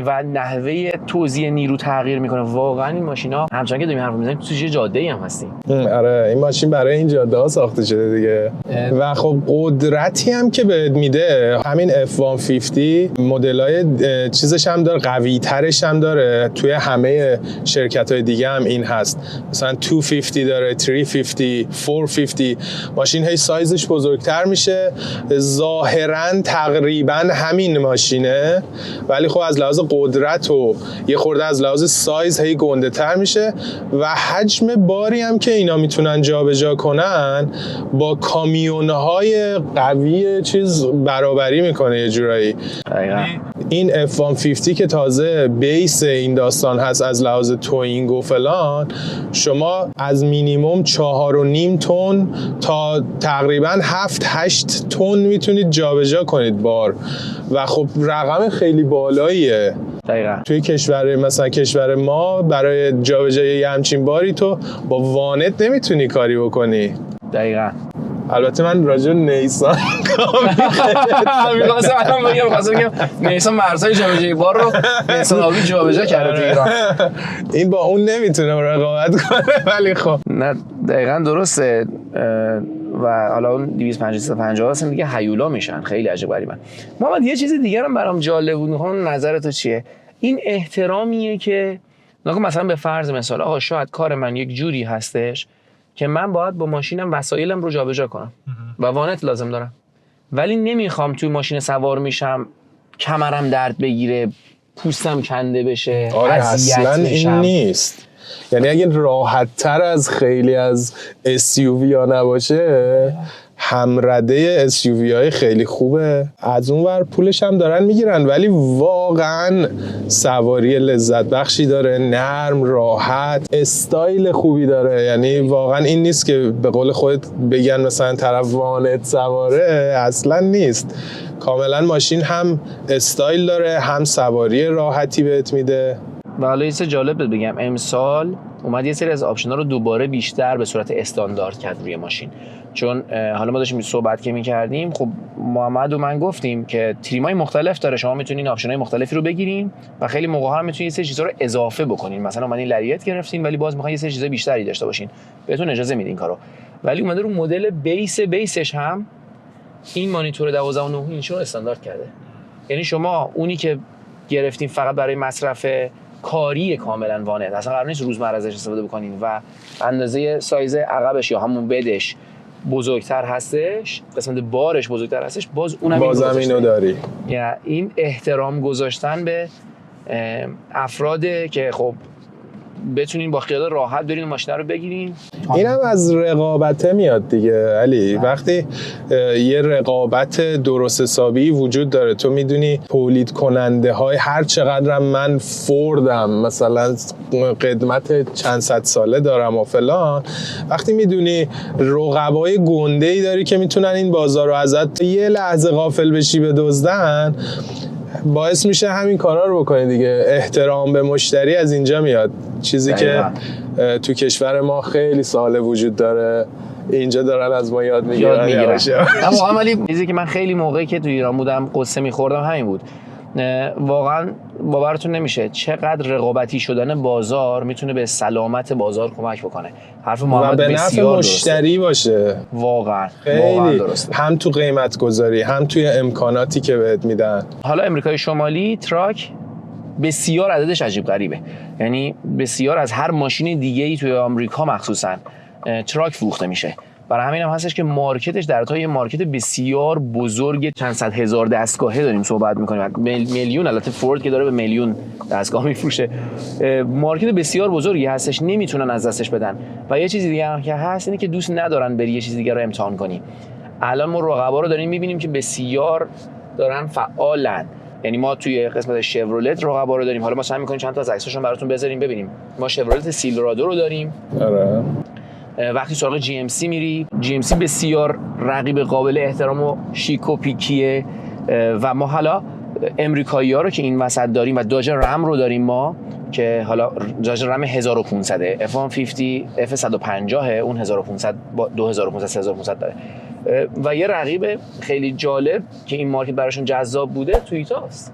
و نحوه توزیع نیرو تغییر میکنه. واقعا این ماشینا همچنان که داریم حرف میزنیم تو یه جاده‌ای هم هستیم. آره این ماشین برای این جاده ها ساخته شده دیگه. و خب قدرتی هم که بهت میده، همین F150 مدلای چیزش هم داره، قوی ترش هم داره. توی همه شرکت های دیگه هم این هست، مثلا 250 داره، 350، 450. ماشین هی سایزش بزرگتر میشه، ظاهرا تقریبا همین ماشینه ولی خب از لحاظ قدرت و یه خورده از لحاظ سایز هی گنده تر میشه و حجم باری هم که اینا میتونن جابجا کنن با کامیون‌های قوی چیز برابری میکنه یه جورایی. این F150 که تازه بیس این داستان هست از لحاظ توینگ و فلان، شما از مینیمم 4.5 تن تا تقریبا 7-8 تن میتونید جابجا کنید بار و خب رقم خیلی بالاییه. دقیقاً. توی کشور مثلا کشور ما برای جابجایی یه همچین باری تو با وانت نمیتونی کاری بکنی. دقیقاً. البته من راجع نیسان میخواستم بگم نیسان مرزهای جابجایی بار رو نیسان آبی جابجا کرده تو ایران. این با اون نمیتونه رقابت کنه ولی خب نه دقیقاً درسته. و حالا اون 250 هستن دیگه هیولا میشن، خیلی عجیب غریبن. محمد یه چیز دیگه هم برام جالب بود، میخوام نظر تو چیه؟ این احترامیه که مثلا به فرض مثال آقا شاید کار من یک جوری هستش که من باید با ماشینم وسایلم رو جابجا کنم و وانت لازم دارم، ولی نمیخوام توی ماشین سوار میشم کمرم درد بگیره، پوستم کنده بشه، آره اصلا این نیست. یعنی اگه راحت تر از خیلی از SUV ها نباشه، همرده SUV های خیلی خوبه، از اون ور پولش هم دارن میگیرن ولی واقعا سواری لذت بخشی داره، نرم، راحت، استایل خوبی داره. یعنی واقعا این نیست که به قول خودت بگن مثلا طرف وانت سواره، اصلا نیست. کاملا ماشین هم استایل داره هم سواری راحتی بهت میده. و حالا یه چیز جالب بگم، امسال اومد یه سری از آپشن‌ها رو دوباره بیشتر به صورت استاندارد کرد روی ماشین. چون حالا ما داشتیم صحبت که می‌کردیم، خب محمد و من گفتیم که تریمای مختلف داره، شما میتونین آپشن‌های مختلفی رو بگیرین و خیلی موقع‌ها هم میتونین یه سری چیزا رو اضافه بکنین. مثلا اومدین لریت گرفتین ولی باز می‌خواین یه سری چیزای بیشتری داشته باشین، بهتون اجازه میدین کارو. ولی اومده رو مدل بیسش هم این مانیتور 12.9 اینچ رو استاندارد کرده. یعنی شما اونی که گرفتین فقط برای مصرف کاری کاملا وانت، اصلا قرار نیست روزمره ازش استفاده بکنین و اندازه سایز عقبش یا همون بدش بزرگتر هستش، قسمت بارش بزرگتر هستش، بازم اینو داری. یعنی این احترام گذاشتن به افراده که خب بتونین با خیال راحت برین ماشین رو بگیرین. اینم از رقابته میاد دیگه علی. وقتی یه رقابت درست حسابی وجود داره، تو میدونی تولید کننده های هر چقدرم من فوردم مثلا قدمت چند صد ساله دارم و فلان، وقتی میدونی رقبای گنده‌ای داری که میتونن این بازار رو ازت یه لحظه غافل بشی بدزدن، باعث میشه همین کارا رو بکنی دیگه. احترام به مشتری از اینجا میاد، چیزی که تو کشور ما خیلی ساله وجود داره، اینجا دارن از ما یاد میگیرن. اما ولی چیزی که من خیلی موقعی که تو ایران بودم قصه میخوردم همین بود، واقعا باورتون نمیشه چقدر رقابتی شدن بازار میتونه به سلامت بازار کمک بکنه. حرف محمد به نفع مشتری باشه. واقعا درسته، هم تو قیمت گذاری هم توی امکاناتی که بهت میدن. حالا امریکای شمالی تراک بسیار عددش عجیب غریبه، یعنی بسیار از هر ماشین دیگه‌ای توی آمریکا مخصوصا تراک فروخته میشه. برای همین هم هستش که مارکتش در تا یه مارکت بسیار بزرگ چند صد هزار دستگاهه داریم صحبت میکنیم، میلیون، البته فورد که داره به میلیون دستگاه میفروشه، مارکت بسیار بزرگی هستش، نمیتونن از دستش بدن. و یه چیزی دیگه هم که هست اینه که دوست ندارن بری یه چیز دیگه رو امتحان کنی. الان ما رقبا رو داریم میبینیم که بسیار دارن فعالن. یعنی ما توی قسمت شورولت رقبا رو داریم. حالا ما سعی می‌کنیم چند تا از عکساشون براتون بذاریم ببینیم. ما شورولت سیلورادو رو داریم. آره. وقتی سراغ جی ام سی میری، جی ام سی بسیار رقیب قابل احترام و شیک و پیکیه و ما حالا امریکایی‌ها رو که این وسط داریم و داج رم رو داریم ما که حالا داج رم 1500 F150 F150 اون 1500 با 2500 3500 داره و یه رقیب خیلی جالب که این مارکت براشون جذاب بوده تویوتاست.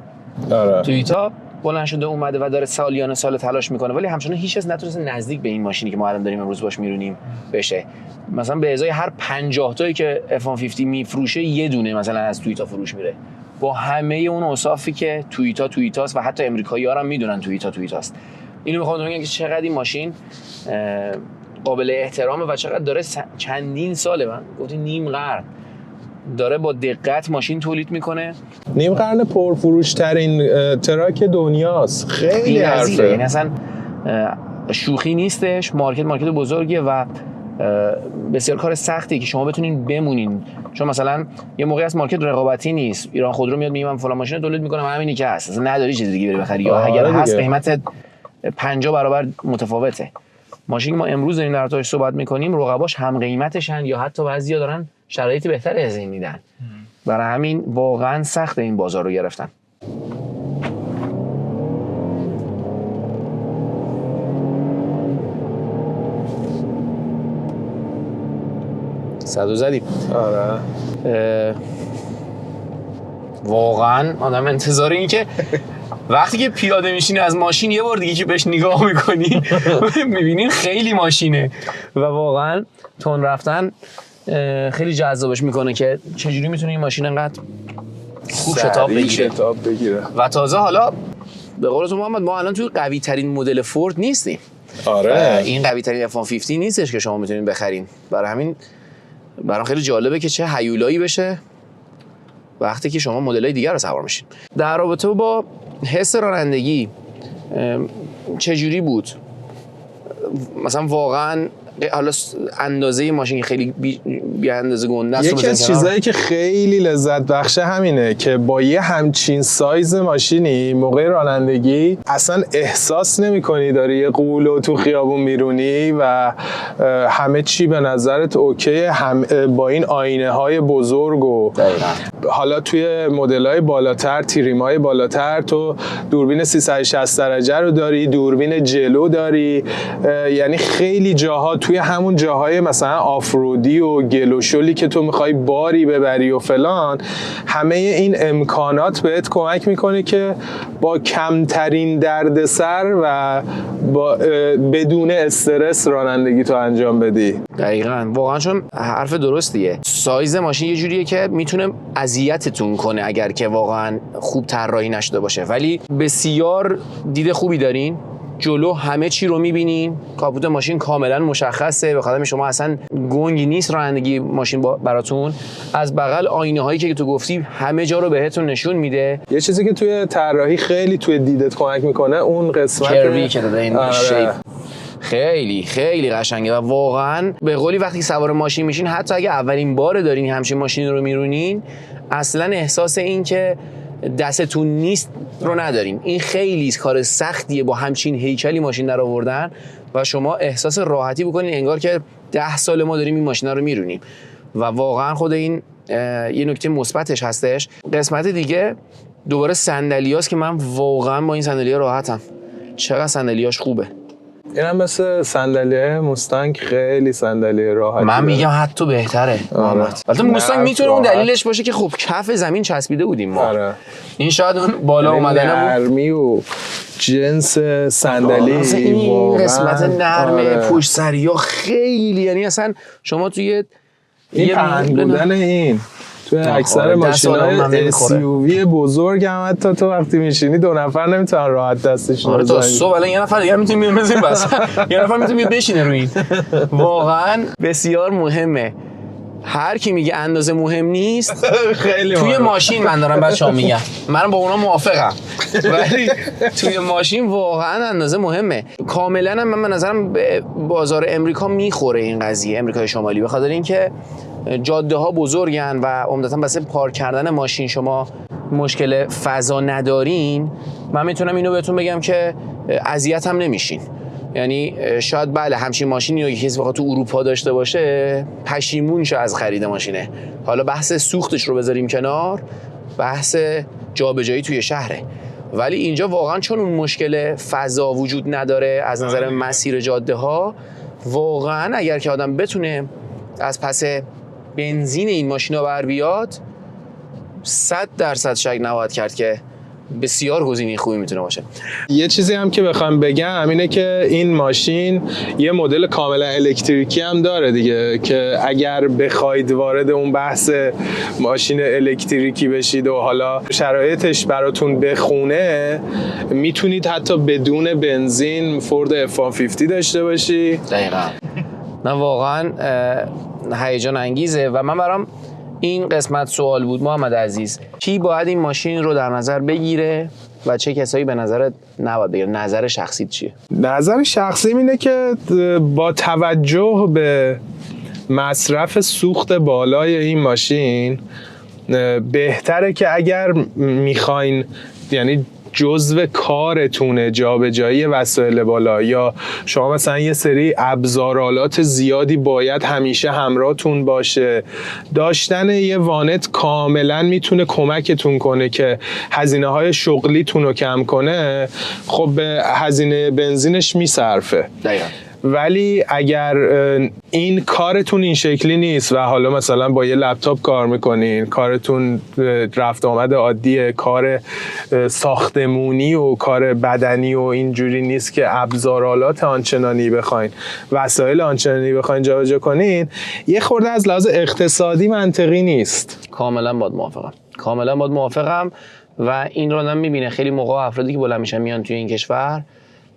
آره. تویوتا بلند شده اومده و داره سالیان سال تلاش میکنه ولی همچنان هیچ کس نتونسته نزدیک به این ماشینی که ما الان داریم امروز باش میرونیم بشه. مثلا به ازای هر 50 تایی که F150 میفروشه یه دونه مثلا از تویوتا فروش میره با همه اون اوصافی که تویوتاست و حتی امریکایی‌ها هم میدونن تویوتاست. اینو میخوام بگم که چقدر این ماشین قابل احترامه و چقدر داره چندین ساله، من گفتم نیم قرن داره با دقت ماشین تولید میکنه. نیم قرن پرفروش ترین تراک دنیاست. خیلی حرفه. یعنی اصلا شوخی نیستش. مارکت بزرگیه و بسیار کار سختیه که شما بتونین بمونین، چون مثلا یه موقعی از مارکت رقابتی نیست. ایران خودرو میاد میگه من فلان ماشین تولید میکنم همینی که هست، اصلا نداری چیز دیگه بری بخری یا اگر هست قیمت 50 برابر متفاوته. ماشینی که ما امروز داریم در ارتباطش صحبت میکنیم رقباش هم قیمتشن یا حتی بعضیا دارن شرایط بهتری از این میدن. برای همین واقعا سخت این بازار رو گرفتن. صدو زدیم. آره. واقعا آدم انتظار این که وقتی که پیاده میشینی از ماشین یه بار دیگه که بهش نگاه میکنی میبینین خیلی ماشینه و واقعا تون رفتن خیلی جذابش میکنه که چجوری میتونه این ماشین انقدر خوب شتاب بگیره. و تازه حالا به قول تو محمد ما الان توی قوی ترین مدل فورد نیستیم. آره. این قوی ترین F150 نیستش که شما میتونین بخرین. برای همین برام خیلی جالبه که چه هیولایی بشه وقتی که شما مدل‌های دیگر رو سوار میشین. در رابطه با حس رانندگی چجوری بود؟ مثلا واقعا حالا اندازه ماشین خیلی بی اندازه گنده است. یکی از چیزایی که خیلی لذت بخشه همینه که با یه همچین سایز ماشینی موقع رانندگی اصلا احساس نمی‌کنی داری یه قولو تو خیابون میرونی و همه چی به نظرت اوکی، با این آینه‌های بزرگ و حالا توی مدل‌های بالاتر، تریم‌های بالاتر تو دوربین 360 درجه رو داری، دوربین جلو داری، یعنی خیلی جاها توی همون جاهای مثلا آفرودی و گلوشولی که تو میخوای باری ببری و فلان، همه این امکانات بهت کمک میکنه که با کمترین دردسر و با بدون استرس رانندگی تو انجام بدی. دقیقاً واقعا چون حرف درستیه. سایز ماشین یه جوریه که میتونه اذیتتون کنه اگر که واقعا خوب طراحی نشده باشه، ولی بسیار دید خوبی دارین. جلو همه چی رو میبینین، کاپوت ماشین کاملا مشخصه، به خاطر شما اصلا گنگی نیست رانندگی ماشین براتون. از بغل آینه هایی که تو گفتی همه جا رو بهتون نشون میده. یه چیزی که توی طراحی خیلی توی دیدت کمک میکنه اون قسمت کروی که داده این شیپ خیلی خیلی قشنگه و واقعا به قولی وقتی سوار ماشین میشین حتی اگه اولین بار دارین همچین ماشین رو میرونین اصلا احساس این که دستتون نیست رو ندارین. این خیلی کار سختیه با همچین هیکلی ماشین در آوردن و شما احساس راحتی بکنین انگار که 10 سال ما داریم این ماشینا رو میرونیم و واقعا خود این یه نکته مثبتش هستش. قسمت دیگه دوباره صندلیاست که من واقعا با این صندلی‌ها راحتم. چقدر صندلیاش خوبه. اینم مثل صندلی موستانگ خیلی صندلی راحتی. من میگم حتی بهتره. البته موستانگ میتونه اون دلیلش باشه که خب کف زمین چسبیده بودیم ما. این شاید اون بالا اومدن بود. نرمی و جنس صندلی این قسمت نرمه پشت سریا خیلی، یعنی اصلا شما توی این پهن بودن این توی اکثر ماشین‌های SUV بزرگ هم حتی تو وقتی میشینی 2 نفر نمیتونن راحت دستشون آره تا صبح الان یه نفر دیگه میتونه بیاد بزنیم بس یه نفر میتونه بیاد بشینه روی این. واقعا بسیار مهمه. هر کی میگه اندازه مهم نیست خیلی توی مهم. ماشین من دارم بچه‌ها میگم، من با اونا موافقم، ولی توی ماشین واقعا اندازه مهمه. کاملا هم من به نظرم به بازار امریکا میخوره این قضیه، امریکای شمالی، به خاطر اینکه جاده ها بزرگن و عمدتا واسه پارک کردن ماشین شما مشکل فضا ندارین. من میتونم اینو بهتون بگم که اذیت هم نمیشین. یعنی شاید بله همچین ماشینی رو کسی بخواد تو اروپا داشته باشه پشیمون شه از خرید ماشینه. حالا بحث سوختش رو بذاریم کنار، بحث جابجایی توی شهره، ولی اینجا واقعا چون اون مشکل فضا وجود نداره از نظر مسیر جاده ها، واقعا اگر که آدم بتونه از پس بنزین این ماشینا بر بیاد 100% شک نباید کرد که بسیار گزینه خوبی میتونه باشه. یه چیزی هم که بخوام بگم اینه که این ماشین یه مدل کاملا الکتریکی هم داره دیگه، که اگر بخواید وارد اون بحث ماشین الکتریکی بشید و حالا شرایطش براتون بخونه، میتونید حتی بدون بنزین فورد F-150 داشته باشی. دقیقاً. نه واقعا هیجان انگیزه و من برام این قسمت سوال بود محمد عزیز، کی باید این ماشین رو در نظر بگیره و چه کسایی به نظرت نباید بگیره؟ نظر شخصی چیه؟ نظر شخصی اینه که با توجه به مصرف سوخت بالای این ماشین بهتره که اگر میخواین، یعنی جزو کارتونه جابجایی وسایل بالا، یا شما مثلا یه سری ابزارالات زیادی باید همیشه همراهتون باشه، داشتن یه وانت کاملا میتونه کمکتون کنه که هزینه های شغلیتون رو کم کنه. خب به هزینه بنزینش میصرفه. دقیقاً. ولی اگر این کارتون این شکلی نیست و حالا مثلا با یه لپتاپ کار میکنین، کارتون رفت آمد عادیه، کار ساختمونی و کار بدنی و اینجوری نیست که ابزارالات آنچنانی بخواین، وسایل آنچنانی بخواین جابجا کنین، یه خورده از لحاظ اقتصادی منطقی نیست. کاملا باید موافقم و این رو آدم میبینه خیلی موقع افرادی که بلند میشن میان توی این کشور،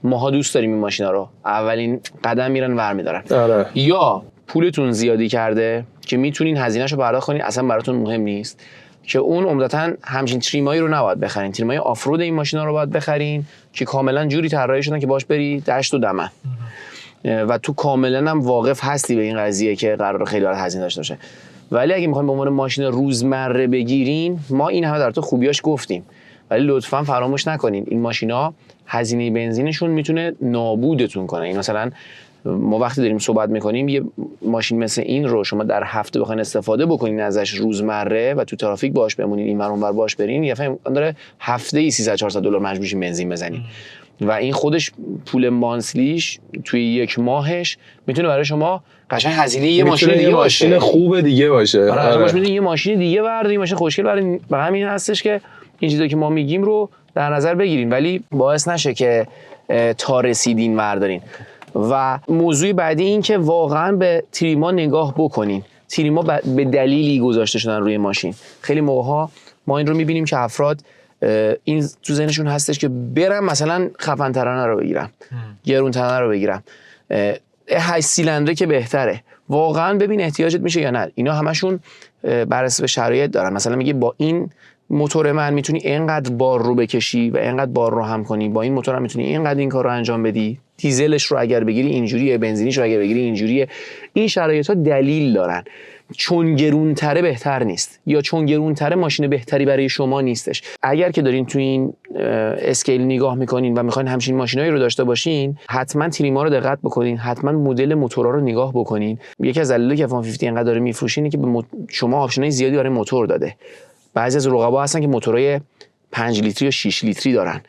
ماها دوست داریم این ماشینا رو، اولین قدم میرن ور میدارن. آره. یا پولتون زیادی کرده که میتونین هزینه‌شو پرداخت کنین، اصلا براتون مهم نیست، که اون عمدتاً همچین تریمایی رو نباید بخرین. تریمای آفرود این ماشینا رو باید بخرین که کاملا جوری طراحی شدن که باش بری دشت و دمن و تو کاملا هم واقف هستی به این قضیه که قرار خیلی برات هزینه داشته باشه. ولی اگه میخواین به عنوان ماشین روزمره بگیرین، ما این همه در تو خوبیاش گفتیم، ولی لطفاً فراموش نکنین این ماشینا هزینه بنزینشون میتونه نابودتون کنه. این مثلا ما وقتی داریم صحبت میکنیم یه ماشین مثل این رو شما در هفته بخواین استفاده بکنین ازش روزمره و تو ترافیک باش بمونین، این ور اون ور باش برین، یه فهم داره هفته‌ای 300 400 دلار مجبور میشین بنزین بزنین و این خودش پول مانسلیش توی یک ماهش میتونه برای شما قشنگ هزینه یه ماشین دیگه باشه. ماشین خوب دیگه باشه. آره. میتونید یه ماشین دیگه بردارید، ماشین خوشگل برای همین هستش که این چیزایی که ما میگیم رو در نظر بگیرین، ولی باعث نشه که تا رسیدین وردارین. و موضوع بعدی این که واقعا به تریما نگاه بکنین. تریما به دلیلی گذاشته شدن روی ماشین. خیلی موقع‌ها ما این رو میبینیم که افراد این تو ذهنشون هستش که برم مثلا خفن ترانه رو بگیرم، گرون ترانه رو بگیرم، 8 سیلندره که بهتره. واقعا ببین احتیاجت میشه یا نه. اینا همشون بر اساس شرایط دارن. مثلا میگه با این موتور من میتونی اینقدر بار رو بکشی و اینقدر بار رو هم کنی، با این موتور هم میتونی اینقدر این کار رو انجام بدی. دیزلش رو اگر بگیری اینجوریه، بنزینیش رو اگر بگیری اینجوریه. این شرایطا دلیل دارن. چون گرونتره بهتر نیست یا چون گرونتره ماشین بهتری برای شما نیستش. اگر که دارین تو این اسکیل نگاه میکنین و میخواین همچین ماشینایی رو داشته باشین، حتما تریما رو دقت بکنین، حتما مدل موتورا رو نگاه بکنین. یکی از دلایلی که F-150 اینقدر داره میفروشین اینه که به شما آپشنای زیادی برای موتور داده. بعضی از رقبا هستن که موتورای 5 لیتری و 6 لیتری دارن،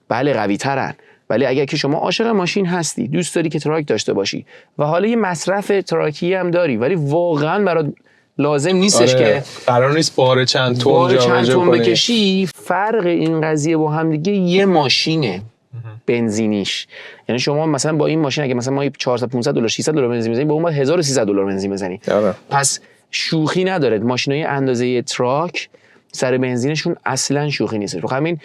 بله قوی ترن، ولی اگر که شما عاشق ماشین هستی، دوست داری که تراک داشته باشی و حالا یه مصرف تراکی هم داری، ولی واقعا برات لازم نیستش که قرار نیست بار چند تن بکشی. فرق این قضیه با هم دیگه یه ماشینه بنزینیش. یعنی شما مثلا با این ماشین اگه مثلا ما 400 500 دلار 600 دلار بنزین بزنی، با اون 1300 دلار بنزین بزنی. پس شوخی نداره. ماشینای اندازه تراک سر بنزینشون اصلا شوخی نیست. رو همین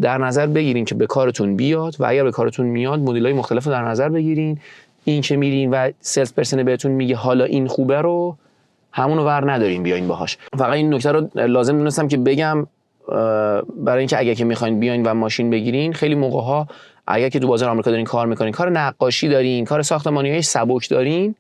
در نظر بگیرین که به کارتون بیاد و اگر به کارتون میاد مدل‌های مختلف رو در نظر بگیرین. این که میرین و سلز پرسن بهتون میگه حالا این خوبه رو همونو ور ندارین بیاین باهاش. فقط این نکته رو لازم دونستم که بگم برای اینکه اگه که میخواین بیاین و ماشین بگیرین، خیلی موقع‌ها اگه که تو بازار آمریکا دارین کار میکنین، کار نقاشی دارین، کار ساختمانیای سبک دارین،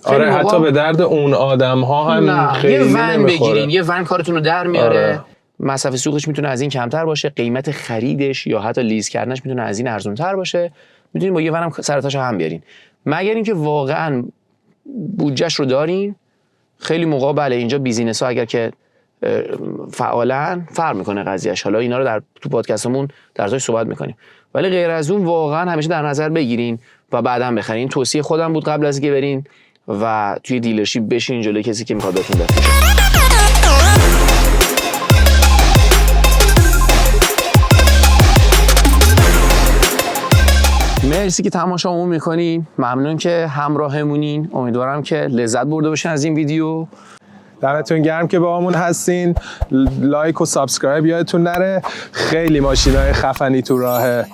آره حتی به درد اون آدم‌ها هم خیلی یه ون نمیخوره. بگیرین، یه ون کارتون رو در میاره. آره. مصرف سوختش میتونه از این کمتر باشه، قیمت خریدش یا حتی لیز کردنش میتونه از این ارزان‌تر باشه. میتونین با یه ونم سرتاشو هم بیارین. مگر اینکه واقعاً بودجهش رو دارین. خیلی موقع بله اینجا بیزینس‌ها اگر که فعالن فرق میکنه قضیهش. حالا اینا رو تو پادکستمون درجاش صحبت میکنیم، ولی غیر از اون واقعا همیشه در نظر بگیرین و بعداً بخرین. توصیه خودم بود قبل از اینکه برین و توی دیلرشیپ بشین جلوی کسی که میخواد بهتون بفروشه. مرسی که تماشامون میکنین، ممنون که همراهمونین. امیدوارم که لذت برده باشین از این ویدیو. دمتون گرم که با همون هستین. لایک و سابسکرایب یادتون نره. خیلی ماشینای خفنی تو راهه.